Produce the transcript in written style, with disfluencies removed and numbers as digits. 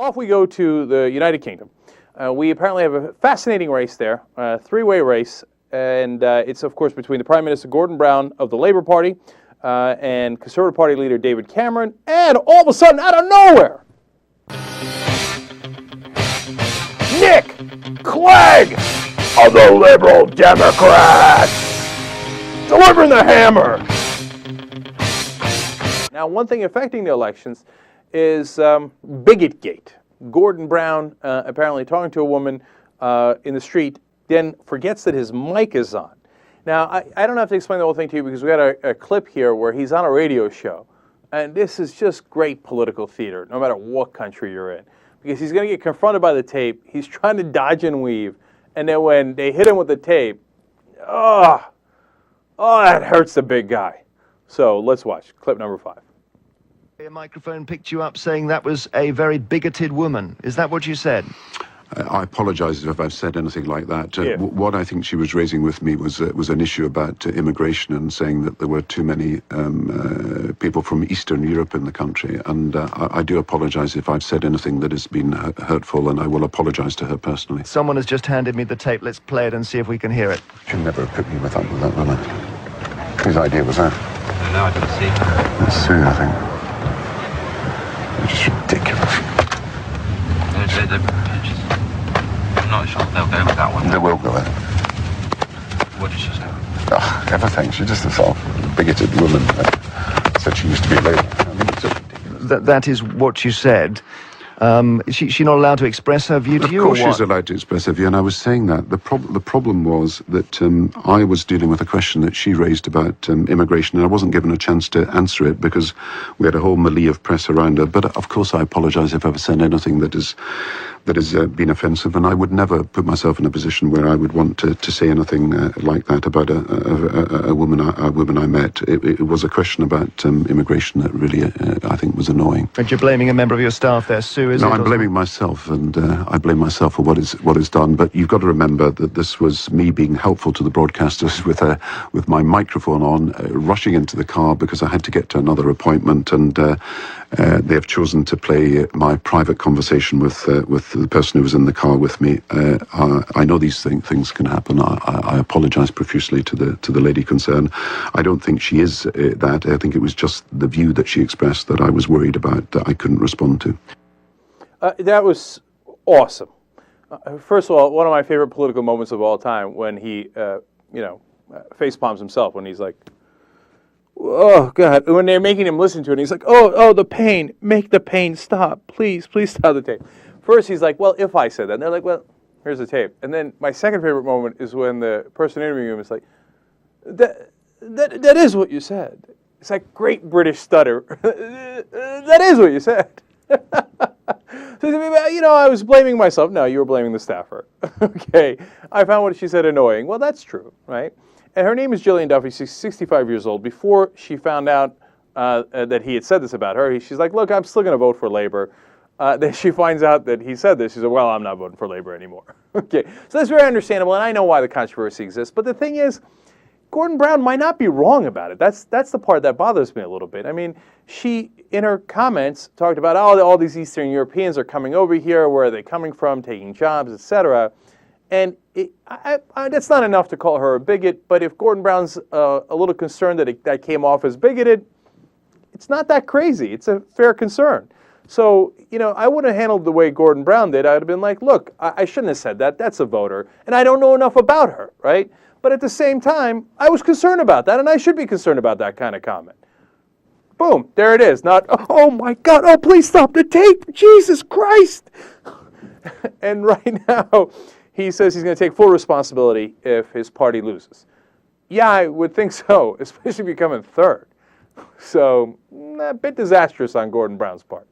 off we go to the United Kingdom. We apparently have a fascinating race there, a three-way race, and it's, of course, between the Prime Minister Gordon Brown of the Labour Party and Conservative Party leader David Cameron, and all of a sudden, out of nowhere, Nick Clegg of the Liberal Democrats, delivering the hammer. Now, one thing affecting the elections is BigotGate. Gordon Brown apparently talking to a woman in the street, then forgets that his mic is on. Now, I don't have to explain the whole thing to you because we got a clip here where he's on a radio show. And this is just great political theater, no matter what country you're in. Because he's going to get confronted by the tape. He's trying to dodge and weave. And then when they hit him with the tape, oh, that hurts the big guy. So let's watch clip number 5. A microphone picked you up saying that was a very bigoted woman. Is that what you said? I apologise if I've said anything like that. Yeah. What I think she was raising with me was an issue about immigration and saying that there were too many people from Eastern Europe in the country. And I do apologise if I've said anything that has been hurtful, and I will apologise to her personally. Someone has just handed me the tape. Let's play it and see if we can hear it. She'll never have put me with that, will I? Whose idea was that? No, I didn't see. It's Sue, I think. It's just ridiculous. I'm not sure they'll go with that one. They will go there. What did she say? Oh, everything. She's just a sort of bigoted woman. Said she used to be a lady. I mean, it's just ridiculous. That is what you said. Is she not allowed to express her view to you? Of course or what? she's allowed to express her view, and I was saying that. The problem was that I was dealing with a question that she raised about immigration, and I wasn't given a chance to answer it because we had a whole melee of press around her. But of course I apologise if I've said anything that has been offensive, and I would never put myself in a position where I would want to say anything like that about a woman I met. It was a question about immigration that really I think was annoying. And you're blaming a member of your staff there, Sue, is it? No, I'm blaming myself, and I blame myself for what is done. But you've got to remember that this was me being helpful to the broadcasters with my microphone on, rushing into the car because I had to get to another appointment, and they have chosen to play my private conversation with the person who was in the car with me. I know these things can happen. I apologise profusely to the lady concerned. I don't think she is that. I think it was just the view that she expressed that I was worried about that I couldn't respond to. That was awesome. First of all, one of my favorite political moments of all time when he, face palms himself when he's like, oh, God. When they're making him listen to it, he's like, oh, the pain. Make the pain stop. Please stop the tape. First, he's like, well, if I said that. And they're like, well, here's the tape. And then my second favorite moment is when the person interviewing him is like, that is what you said. It's like great British stutter. That is what you said. So, I was blaming myself. No, you were blaming the staffer. Okay. I found what she said annoying. Well, that's true, right? And her name is Gillian Duffy. She's 65 years old. Before she found out that he had said this about her, she's like, look, I'm still going to vote for Labour. Then she finds out that he said this. She said, well, I'm not voting for Labour anymore. Okay. So that's very understandable, and I know why the controversy exists. But the thing is, Gordon Brown might not be wrong about it. That's the part that bothers me a little bit. I mean, she, in her comments, talked about, all these Eastern Europeans are coming over here. Where are they coming from? Taking jobs, etc. And that's not enough to call her a bigot. But if Gordon Brown's a little concerned that that came off as bigoted, it's not that crazy. It's a fair concern. So, I wouldn't have handled the way Gordon Brown did. I would have been like, look, I shouldn't have said that. That's a voter. And I don't know enough about her, right? But at the same time, I was concerned about that, and I should be concerned about that kind of comment. Boom, there it is. Not, oh my God, oh, please stop the tape. Jesus Christ. And right now, he says he's going to take full responsibility if his party loses. Yeah, I would think so, especially becoming third. So, a bit disastrous on Gordon Brown's part.